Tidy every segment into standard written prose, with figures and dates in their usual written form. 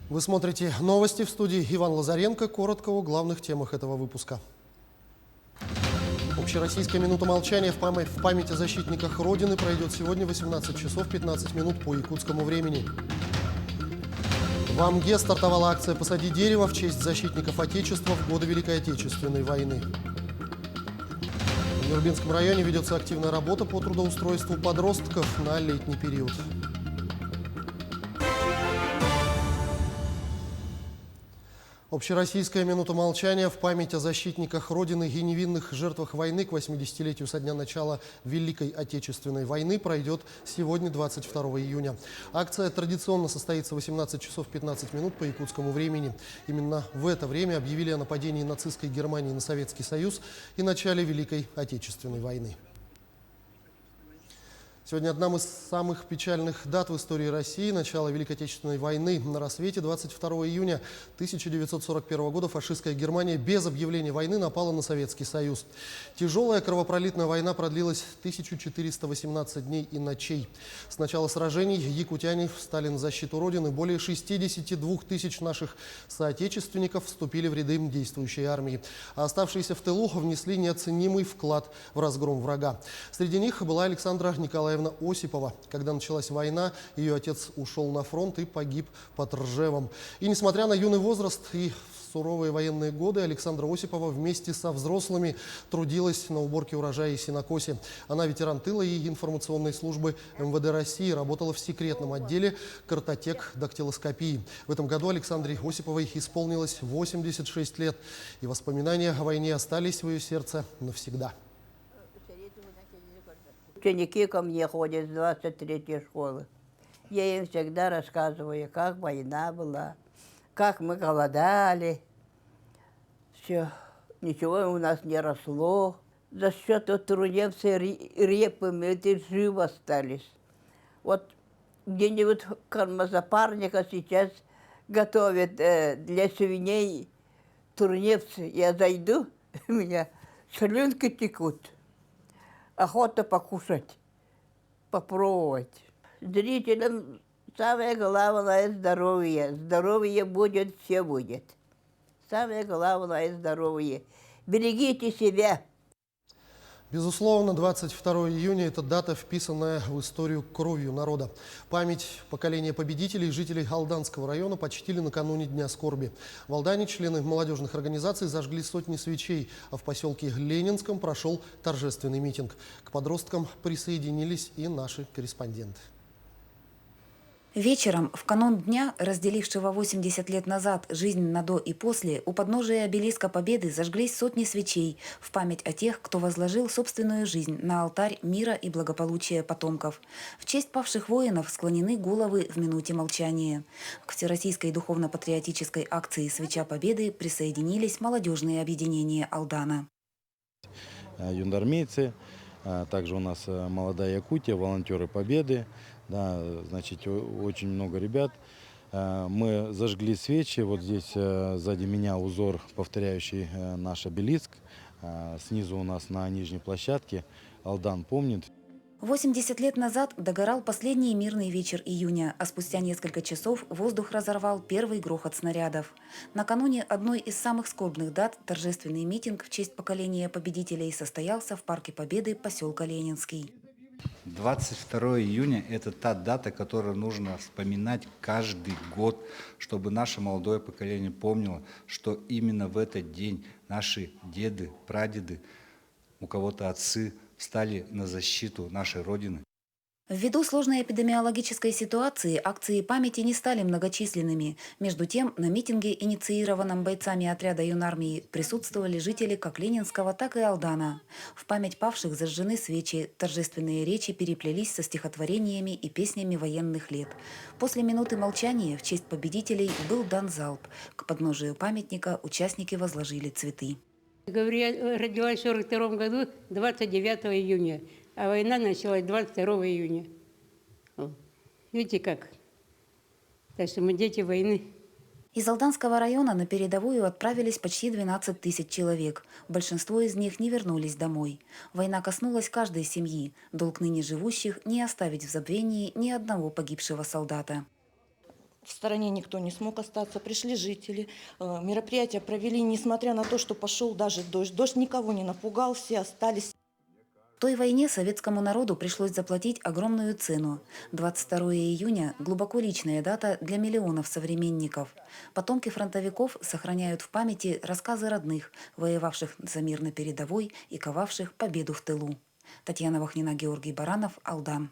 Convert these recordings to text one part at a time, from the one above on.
Вы смотрите новости, в студии Иван Лазаренко. Коротко о главных темах этого выпуска. Общероссийская минута молчания в память о защитниках Родины пройдет сегодня в 18 часов 15 минут по якутскому времени. В Амге стартовала акция «Посади дерево» в честь защитников Отечества в годы Великой Отечественной войны. В Нюрбинском районе ведется активная работа по трудоустройству подростков на летний период. Общероссийская минута молчания в память о защитниках Родины и невинных жертвах войны к 80-летию со дня начала Великой Отечественной войны пройдет сегодня, 22 июня. Акция традиционно состоится в 18 часов 15 минут по якутскому времени. Именно в это время объявили о нападении нацистской Германии на Советский Союз и начале Великой Отечественной войны. Сегодня одна из самых печальных дат в истории России – начало Великой Отечественной войны. На рассвете 22 июня 1941 года фашистская Германия без объявления войны напала на Советский Союз. Тяжелая кровопролитная война продлилась 1418 дней и ночей. С начала сражений якутяне встали на защиту Родины. Более 62 тысяч наших соотечественников вступили в ряды действующей армии. А оставшиеся в тылу внесли неоценимый вклад в разгром врага. Среди них была Александра Николаевна Осипова. Когда началась война, ее отец ушел на фронт и погиб под Ржевом. И несмотря на юный возраст и суровые военные годы, Александра Осипова вместе со взрослыми трудилась на уборке урожая и сенокосе. Она ветеран тыла и информационной службы МВД России, работала в секретном отделе картотек дактилоскопии. В этом году Александре Осиповой исполнилось 86 лет, и воспоминания о войне остались в ее сердце навсегда. Ученики ко мне ходят с 23-й школы. Я им всегда рассказываю, как война была, как мы голодали. Все, ничего у нас не росло. За счет трудевцы репы мы эти живы остались. Вот где-нибудь кормозапарника сейчас готовят для свиней турневцы. Я зайду, у меня слюнки текут. Охота покушать, попробовать. Зрителям самое главное – здоровье. Здоровье будет, все будет. Самое главное – здоровье. Берегите себя. Безусловно, 22 июня – это дата, вписанная в историю кровью народа. Память поколения победителей жителей Алданского района почтили накануне Дня скорби. В Алдане члены молодежных организаций зажгли сотни свечей, а в поселке Ленинском прошел торжественный митинг. К подросткам присоединились и наши корреспонденты. Вечером, в канун дня, разделившего 80 лет назад жизнь на до и после, у подножия обелиска Победы зажглись сотни свечей в память о тех, кто возложил собственную жизнь на алтарь мира и благополучия потомков. В честь павших воинов склонены головы в минуте молчания. К всероссийской духовно-патриотической акции «Свеча Победы» присоединились молодежные объединения Алдана. Юндармейцы, также у нас молодая Якутия, волонтеры Победы. Да, значит, очень много ребят. Мы зажгли свечи. Вот здесь сзади меня узор, повторяющий наш обелиск. Снизу у нас на нижней площадке Алдан помнит. 80 лет назад догорал последний мирный вечер июня, а спустя несколько часов воздух разорвал первый грохот снарядов. Накануне одной из самых скорбных дат торжественный митинг в честь поколения победителей состоялся в Парке Победы поселка Ленинский. 22 июня – это та дата, которую нужно вспоминать каждый год, чтобы наше молодое поколение помнило, что именно в этот день наши деды, прадеды, у кого-то отцы встали на защиту нашей Родины. Ввиду сложной эпидемиологической ситуации акции памяти не стали многочисленными. Между тем, на митинге, инициированном бойцами отряда юнармии, присутствовали жители как Ленинского, так и Алдана. В память павших зажжены свечи, торжественные речи переплелись со стихотворениями и песнями военных лет. После минуты молчания в честь победителей был дан залп. К подножию памятника участники возложили цветы. Я родилась в 1942 году 29 июня. А война началась 22 июня. Видите как? Так что мы дети войны. Из Алданского района на передовую отправились почти 12 тысяч человек. Большинство из них не вернулись домой. Война коснулась каждой семьи. Долг ныне живущих – не оставить в забвении ни одного погибшего солдата. в стороне никто не смог остаться. Пришли жители, мероприятия провели, несмотря на то, что пошел даже дождь. Дождь никого не напугал, все остались. В той войне советскому народу пришлось заплатить огромную цену. 22 июня – глубоко личная дата для миллионов современников. Потомки фронтовиков сохраняют в памяти рассказы родных, воевавших за мир на передовой и ковавших победу в тылу. Татьяна Вахнина, Георгий Баранов, Алдан.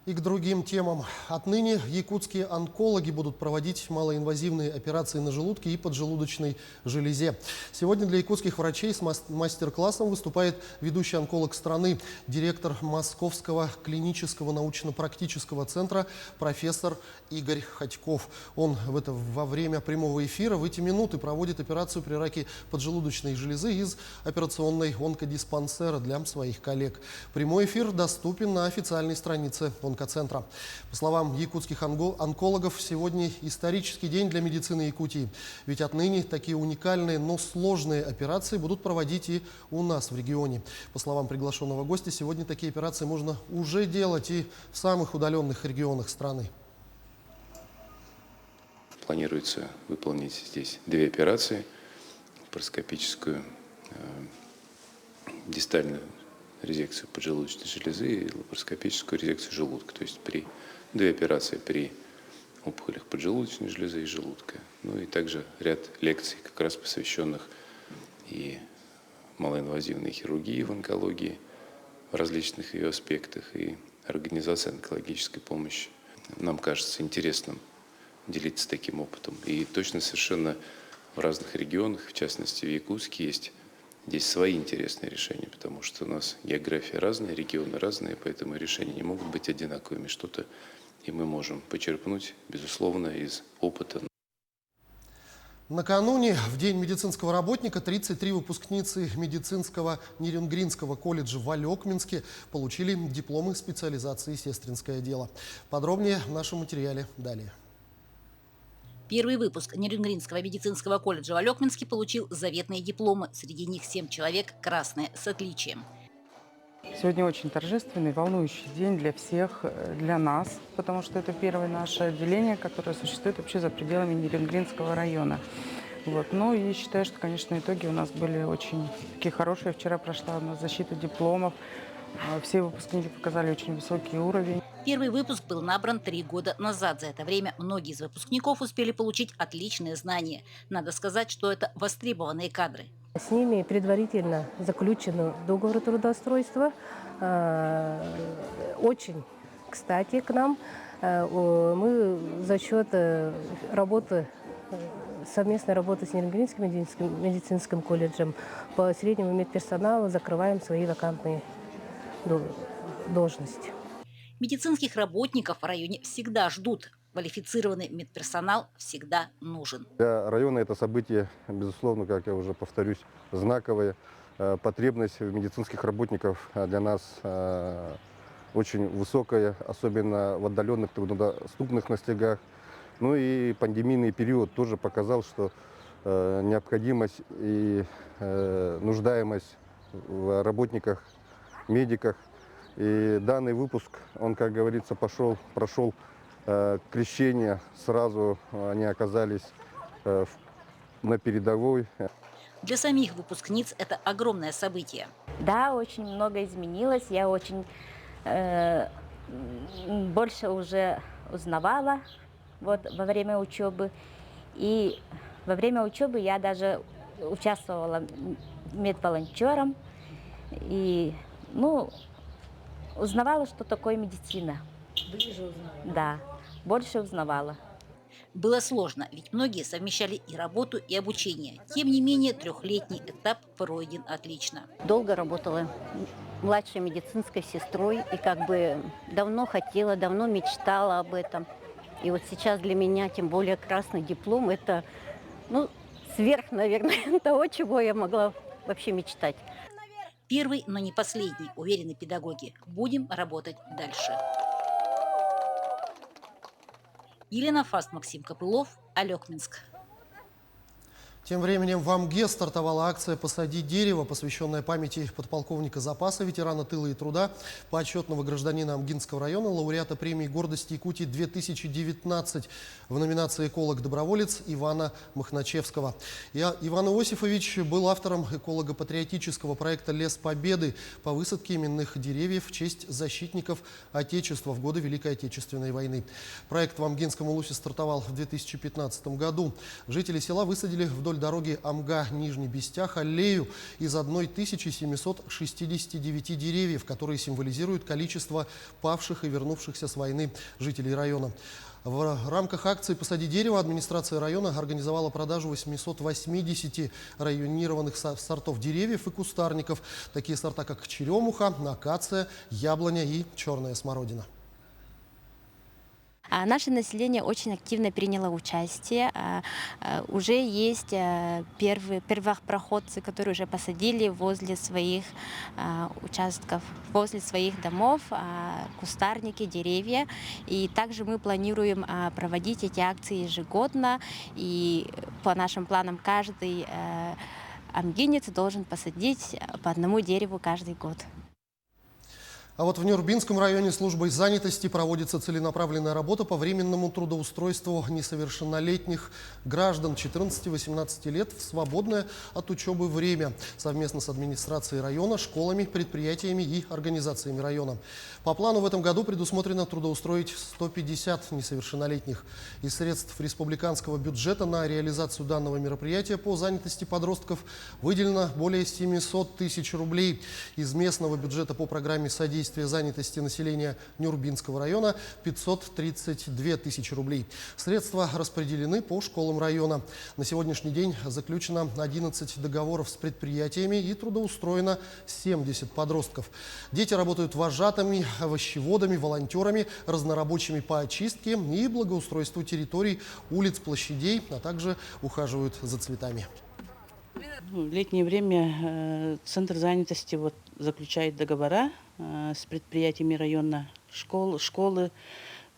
И к другим темам. Отныне якутские онкологи будут проводить малоинвазивные операции на желудке и поджелудочной железе. Сегодня для якутских врачей с мастер-классом выступает ведущий онколог страны, директор Московского клинического научно-практического центра профессор Игорь Ходьков. Он во время прямого эфира в эти минуты проводит операцию при раке поджелудочной железы из операционной онкодиспансера для своих коллег. Прямой эфир доступен на официальной странице онкоцентра. По словам якутских онкологов, сегодня исторический день для медицины Якутии. Ведь отныне такие уникальные, но сложные операции будут проводить и у нас в регионе. По словам приглашенного гостя, сегодня такие операции можно уже делать и в самых удаленных регионах страны. Планируется выполнить здесь 2 операции: лапароскопическую дистальную резекцию поджелудочной железы и лапароскопическую резекцию желудка. То есть 2 операции при опухолях поджелудочной железы и желудка. Ну и также ряд лекций, как раз посвященных и малоинвазивной хирургии в онкологии, в различных ее аспектах, и организации онкологической помощи. Нам кажется интересным делиться таким опытом. И точно совершенно в разных регионах, в частности в Якутске, есть здесь свои интересные решения, потому что у нас география разная, регионы разные, поэтому решения не могут быть одинаковыми. Что-то и мы можем почерпнуть, безусловно, из опыта. Накануне, в День медицинского работника, 33 выпускницы медицинского Нерюнгринского колледжа в Алекминске получили дипломы специализации «Сестринское дело». Подробнее в нашем материале далее. Первый выпуск Нерюнгринского медицинского колледжа в Алекминске получил заветные дипломы. Среди них 7 человек красные с отличием. Сегодня очень торжественный, волнующий день для всех, для нас, потому что это первое наше отделение, которое существует вообще за пределами Нерюнгринского района. Ну и считаю, что, конечно, итоги у нас были очень такие хорошие. Вчера прошла у нас защита дипломов. Все выпускники показали очень высокий уровень. Первый выпуск был набран 3 года назад. За это время многие из выпускников успели получить отличные знания. Надо сказать, что это востребованные кадры. С ними предварительно заключен договор трудоустройства. Очень кстати к нам. Мы за счет совместной работы с Нерюнгринским медицинским колледжем по среднему медперсоналу закрываем свои вакантные должности. Медицинских работников в районе всегда ждут. Квалифицированный медперсонал всегда нужен. Для района это событие, безусловно, как я уже повторюсь, знаковое. Потребность в медицинских работников для нас очень высокая, особенно в отдаленных труднодоступных местах. Ну и пандемийный период тоже показал, что необходимость и нуждаемость в работниках, медиках. И данный выпуск, он, как говорится, прошел крещение, сразу они оказались на передовой. Для самих выпускниц это огромное событие. Да, очень много изменилось, я очень больше уже узнавала во время учебы. И во время учебы я даже участвовала медволонтером и узнавала, что такое медицина. Ближе узнала. Да, больше узнавала. Было сложно, ведь многие совмещали и работу, и обучение. Тем не менее, 3-летний этап пройден отлично. Долго работала младшей медицинской сестрой и давно хотела, давно мечтала об этом. И вот сейчас для меня, тем более красный диплом, это сверх, наверное, того, чего я могла вообще мечтать. Первый, но не последний, уверены педагоги. Будем работать дальше. Елена Фаст, Максим Копылов, Алекминск. Тем временем в Амге стартовала акция «Посади дерево», посвященная памяти подполковника запаса, ветерана тыла и труда, почетного гражданина Амгинского района, лауреата премии «Гордость Якутии-2019» в номинации «Эколог-доброволец» Ивана Махначевского. Иван Иосифович был автором эколого-патриотического проекта «Лес Победы» по высадке именных деревьев в честь защитников Отечества в годы Великой Отечественной войны. Проект в Амгинском улусе стартовал в 2015 году. Жители села высадили вдоль дороги Амга-Нижний Бестях аллею из 1769 деревьев, которые символизируют количество павших и вернувшихся с войны жителей района. В рамках акции «Посади дерево» администрация района организовала продажу 880 районированных сортов деревьев и кустарников. Такие сорта, как черемуха, акация, яблоня и черная смородина. Наше население очень активно приняло участие. Уже есть первопроходцы, которые уже посадили возле своих участков, возле своих домов кустарники, деревья. И также мы планируем проводить эти акции ежегодно. И по нашим планам каждый амгинец должен посадить по одному дереву каждый год. А вот в Нюрбинском районе службой занятости проводится целенаправленная работа по временному трудоустройству несовершеннолетних граждан 14-18 лет в свободное от учебы время совместно с администрацией района, школами, предприятиями и организациями района. По плану в этом году предусмотрено трудоустроить 150 несовершеннолетних. Из средств республиканского бюджета на реализацию данного мероприятия по занятости подростков выделено более 700 тысяч рублей. Из местного бюджета по программе содействия занятости населения Нюрбинского района 532 тысячи рублей. Средства распределены по школам района. На сегодняшний день заключено 11 договоров с предприятиями и трудоустроено 70 подростков. Дети работают вожатыми, овощеводами, волонтерами, разнорабочими по очистке и благоустройству территорий, улиц, площадей, а также ухаживают за цветами. В летнее время Центр занятости заключает договора с предприятиями района, школы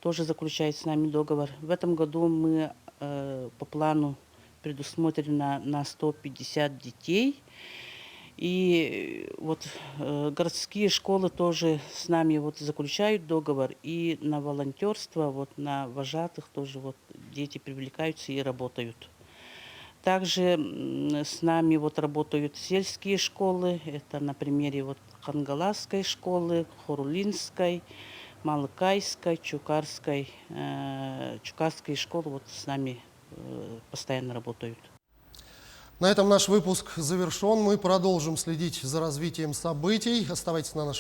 тоже заключают с нами договор. В этом году мы по плану предусмотрено на 150 детей. И городские школы тоже с нами заключают договор. И на волонтерство, на вожатых тоже дети привлекаются и работают. Также с нами работают сельские школы. Это на примере Хангаласской школы, Хорулинской, Малыкайской, Чукарской школы с нами постоянно работают. На этом наш выпуск завершен. Мы продолжим следить за развитием событий. Оставайтесь на нашем